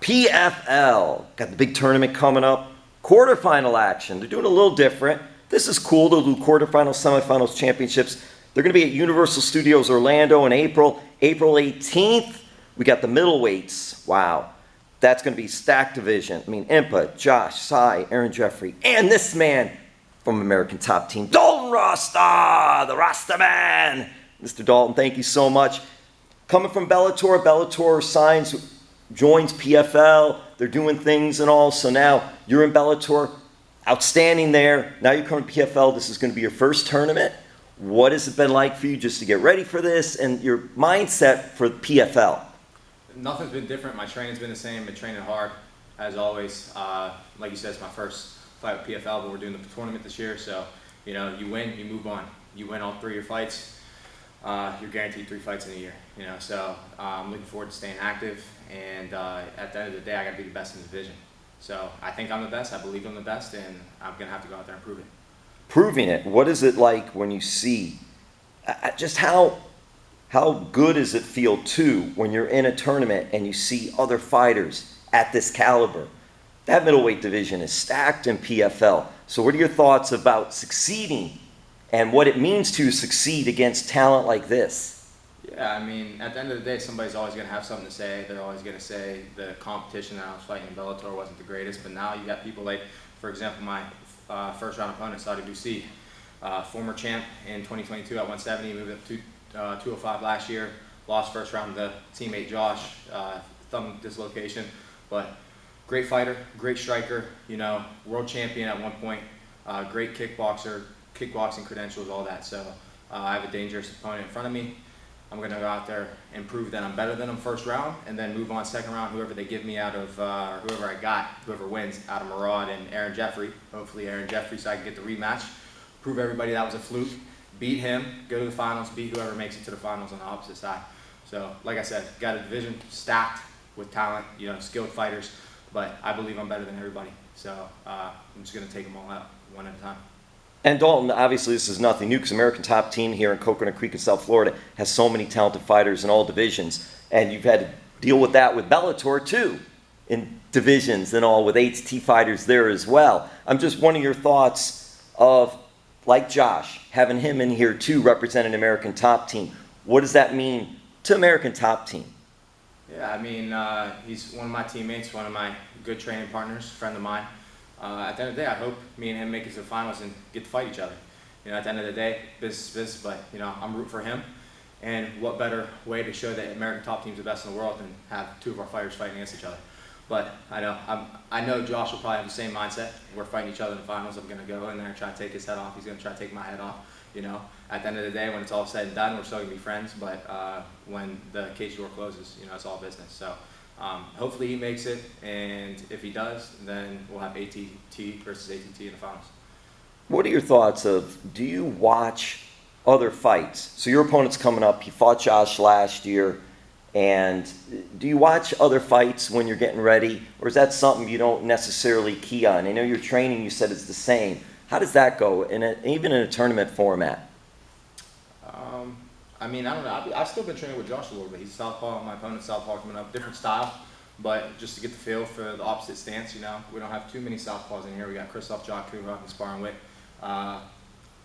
PFL, got the big tournament coming up. Quarterfinal action. They're doing a little different. This is cool. They'll do quarterfinals, semifinals, championships. They're going to be at Universal Studios Orlando in April 18th. We got the middleweights. Wow. That's going to be stacked division. I mean, Impa, Josh, Sy, Jeffery, and this man from American Top Team, Dalton Rosta, the Rasta man. Mr. Dalton, thank you so much. Coming from Bellator, joins PFL. They're doing things and all. So now you're in Bellator, outstanding there. Now you're coming to PFL. This is going to be your first tournament. What has it been like for you just to get ready for this and your mindset for PFL? Nothing's been different. My training's been the same. Been training hard, as always. Like you said, it's my first fight with PFL, but we're doing the tournament this year. So, you know, you win, you move on. You win all 3 of your fights, you're guaranteed 3 fights in a year. You know, so I'm looking forward to staying active. And at the end of the day, I got to be the best in the division. So I think I'm the best. I believe I'm the best, and I'm gonna have to go out there and prove it. Proving it. What is it like when you see just how good does it feel too when you're in a tournament and you see other fighters at this caliber? That middleweight division is stacked in PFL. So what are your thoughts about succeeding and what it means to succeed against talent like this? Yeah, I mean, at the end of the day, somebody's always going to have something to say. They're always going to say the competition that I was fighting in Bellator wasn't the greatest, but now you got people like, for example, my first round opponent, Sadibou Sy, former champ in 2022 at 170, moved up to 205 last year, lost first round to teammate Josh, thumb dislocation, but great fighter, great striker, you know, world champion at one point, great kickboxer, kickboxing credentials, all that. So I have a dangerous opponent in front of me. I'm going to go out there and prove that I'm better than him first round, and then move on second round, whoever they give me out of, or whoever wins out of Murad and Jeffery. Hopefully Jeffery, so I can get the rematch, prove everybody that was a fluke, beat him, go to the finals, beat whoever makes it to the finals on the opposite side. So, like I said, got a division stacked with talent, you know, skilled fighters, but I believe I'm better than everybody. So I'm just going to take them all out one at a time. And Dalton, obviously this is nothing new because American Top Team here in Coconut Creek in South Florida has so many talented fighters in all divisions. And you've had to deal with that with Bellator too, in divisions and all, with HT fighters there as well. I'm just wondering your thoughts of, like Josh, having him in here too representing American Top Team. What does that mean to American Top Team? Yeah, I mean, he's one of my teammates, one of my good training partners, friend of mine. At the end of the day, I hope me and him make it to the finals and get to fight each other. You know, at the end of the day, business is business, but, you know, I'm rooting for him. And what better way to show that American Top Team's the best in the world than have 2 of our fighters fighting against each other. But I know Josh will probably have the same mindset. We're fighting each other in the finals. I'm going to go in there and try to take his head off. He's going to try to take my head off. You know, at the end of the day, when it's all said and done, we're still going to be friends. But when the cage door closes, you know, it's all business. So hopefully he makes it. And if he does, then we'll have ATT versus ATT in the finals. What are your thoughts of, do you watch other fights? So your opponent's coming up. He fought Josh last year. And do you watch other fights when you're getting ready, or is that something you don't necessarily key on? I know your training, you said it's the same. How does that go, even in a tournament format? I mean, I don't know. I've still been training with Josh a little bit. He's southpaw, my opponent's southpaw coming up, different style, but just to get the feel for the opposite stance, you know. We don't have too many southpaws in here. We got Christoph Jaku, who I've been sparring with.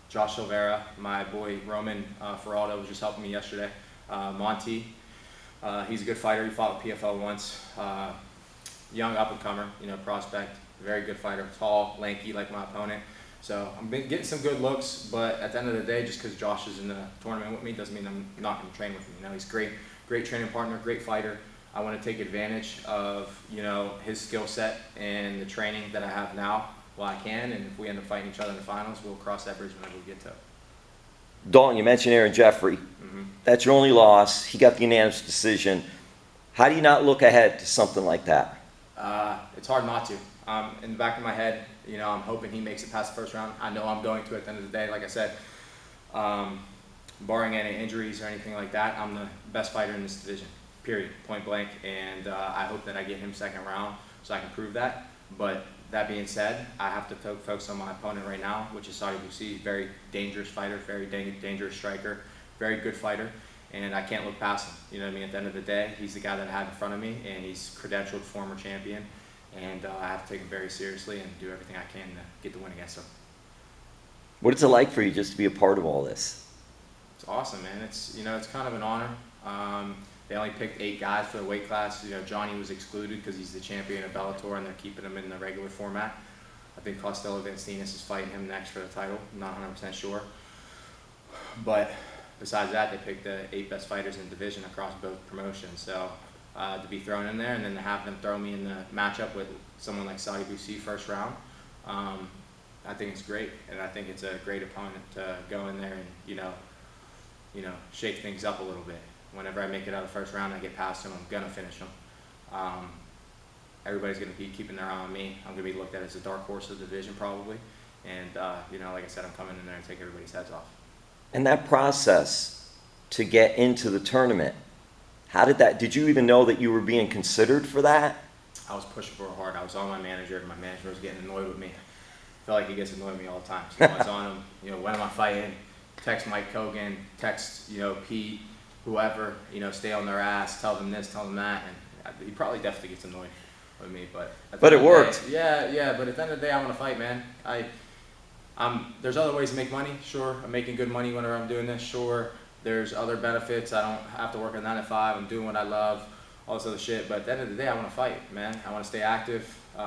Josh Silveira, my boy Roman Ferraldo was just helping me yesterday. Monty. He's a good fighter. He fought with PFL once. Young up-and-comer, you know, prospect. Very good fighter. Tall, lanky like my opponent. So I'm getting some good looks, but at the end of the day, just because Josh is in the tournament with me doesn't mean I'm not going to train with him. You know, he's great training partner, great fighter. I want to take advantage of, you know, his skill set and the training that I have now while I can. And if we end up fighting each other in the finals, we'll cross that bridge whenever we get to it. Dalton, you mentioned Jeffery. Mm-hmm. That's your only loss. He got the unanimous decision. How do you not look ahead to something like that? It's hard not to. In the back of my head, you know, I'm hoping he makes it past the first round. I know I'm going to at the end of the day. Like I said, barring any injuries or anything like that, I'm the best fighter in this division, period, point blank. And I hope that I get him second round so I can prove that. But that being said, I have to focus on my opponent right now, which is Sadibou Sy. Very dangerous fighter, very dangerous striker, very good fighter. and I can't look past him. You know what I mean? At the end of the day, he's the guy that I have in front of me, and he's credentialed former champion, and I have to take him very seriously and do everything I can to get the win against him. What is it like for you just to be a part of all this? It's awesome, man. It's kind of an honor. They only picked 8 guys for the weight class. Johnny was excluded because he's the champion of Bellator, and they're keeping him in the regular format. I think Costello Vancinas is fighting him next for the title. I'm not 100% sure. But besides that, they picked the 8 best fighters in the division across both promotions. So to be thrown in there and then to have them throw me in the matchup with someone like Sadibou Sy first round, I think it's great. And I think it's a great opponent to go in there and, shake things up a little bit. Whenever I make it out of the first round, I get past him, I'm going to finish him. Everybody's going to be keeping their eye on me. I'm going to be looked at as a dark horse of the division probably. And, like I said, I'm coming in there and take everybody's heads off. And that process to get into the tournament, did you even know that you were being considered for that? I was pushing for it hard. I was on my manager, and my manager was getting annoyed with me. I feel like he gets annoyed with me all the time. So I was on him, when am I fighting? Text Mike Kogan, text, Pete, whoever, stay on their ass, tell them this, tell them that. And he probably definitely gets annoyed with me, but it worked. Yeah, but at the end of the day, I want to fight, man. There's other ways to make money, sure. I'm making good money whenever I'm doing this, sure. There's other benefits. I don't have to work a 9 to 5. I'm doing what I love, all this other shit. But at the end of the day, I want to fight, man. I want to stay active. Like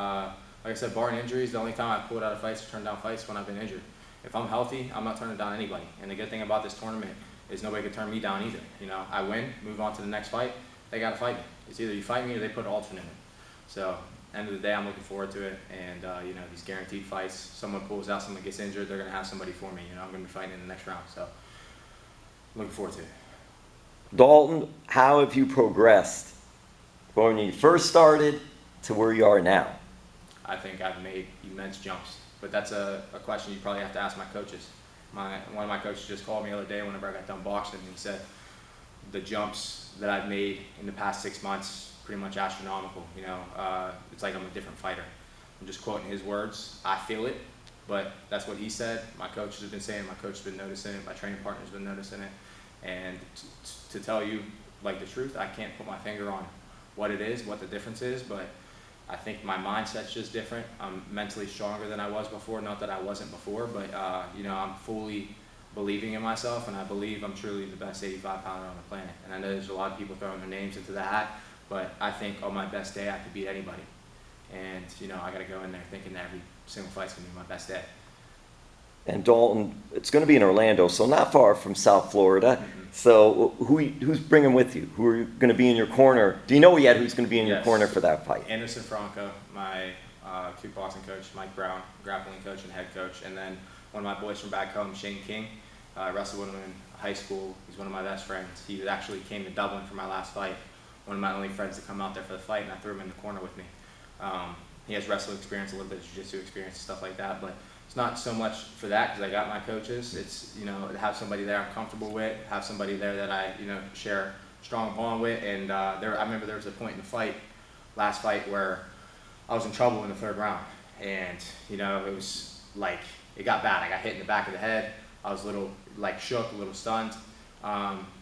I said, barring injuries, the only time I pulled out of fights or turned down fights when I've been injured. If I'm healthy, I'm not turning down anybody. And the good thing about this tournament is nobody can turn me down either. I win, move on to the next fight. They got to fight me. It's either you fight me or they put an alternate in. So, end of the day, I'm looking forward to it. And, these guaranteed fights, someone pulls out, someone gets injured, they're going to have somebody for me. I'm going to be fighting in the next round. So, looking forward to it. Dalton, how have you progressed from when you first started to where you are now? I think I've made immense jumps. But that's a question you probably have to ask my coaches. One of my coaches just called me the other day whenever I got done boxing, and he said the jumps that I've made in the past 6 months, pretty much astronomical. It's like I'm a different fighter. I'm just quoting his words. I feel it, but that's what he said. My coaches have been saying, my coach has been noticing it, my training partner's been noticing it. And to tell you like the truth, I can't put my finger on what it is, what the difference is, but I think my mindset's just different. I'm mentally stronger than I was before. Not that I wasn't before, but I'm fully believing in myself, and I believe I'm truly the best 85-pounder on the planet. And I know there's a lot of people throwing their names into the hat, but I think on my best day I could beat anybody. And I got to go in there thinking that every single fight's gonna be my best day. And Dalton, it's going to be in Orlando, so not far from South Florida. Mm-hmm. So who's bringing with you? Who are going to be in your corner? Do you know yet who's going to be in your corner for that fight? Anderson Franco, my kickboxing coach, Mike Brown, grappling coach and head coach, and then one of my boys from back home, Shane King. I wrestled with him in high school. He's one of my best friends. He actually came to Dublin for my last fight. One of my only friends to come out there for the fight, and I threw him in the corner with me. He has wrestling experience, a little bit of jiu-jitsu experience, stuff like that, but it's not so much for that because I got my coaches. It's, to have somebody there I'm comfortable with, have somebody there that I, share a strong bond with. And I remember there was a point in the fight, last fight, where I was in trouble in the 3rd round. And, it was like, it got bad. I got hit in the back of the head. I was a little, shook, a little stunned.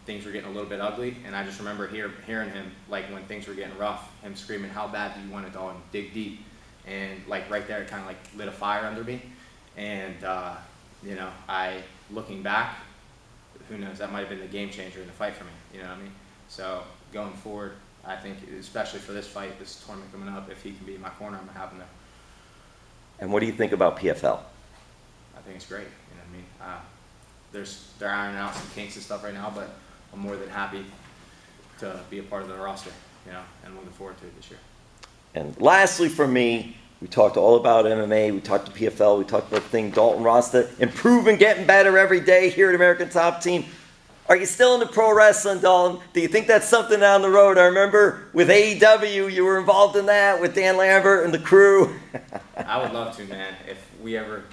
Things were getting a little bit ugly. And I just remember hearing him, when things were getting rough, him screaming, "How bad do you want it, Dalton? Dig deep." And, right there, it kind of, lit a fire under me. And, looking back, who knows, that might have been the game changer in the fight for me, you know what I mean? So, going forward, I think, especially for this fight, this tournament coming up, if he can be in my corner, I'm going to have him there. And what do you think about PFL? I think it's great, you know what I mean? They're ironing out some kinks and stuff right now, but I'm more than happy to be a part of the roster, and looking forward to it this year. And lastly for me, we talked all about MMA, we talked to PFL, we talked about the thing, Dalton Rosta, improving, getting better every day here at American Top Team. Are you still into pro wrestling, Dalton? Do you think that's something down the road? I remember with AEW, you were involved in that with Dan Lambert and the crew. I would love to, man. If we ever,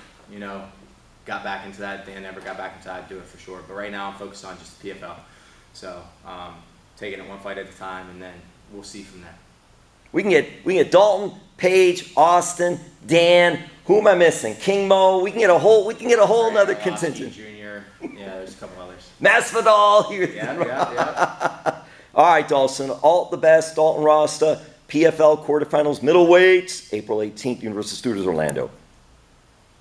got back into that, Dan never got back into that, I'd do it for sure. But right now I'm focused on just the PFL. So taking it one fight at a time, and then we'll see from there. We can get Dalton, Paige, Austin, Dan. Who am I missing? King Mo. We can get a whole another contingent. Jr. Yeah, there's a couple others. Masvidal. Yeah. All right, Dawson. All the best. Dalton Rosta, PFL quarterfinals, middleweights, April 18th, Universal Studios, Orlando.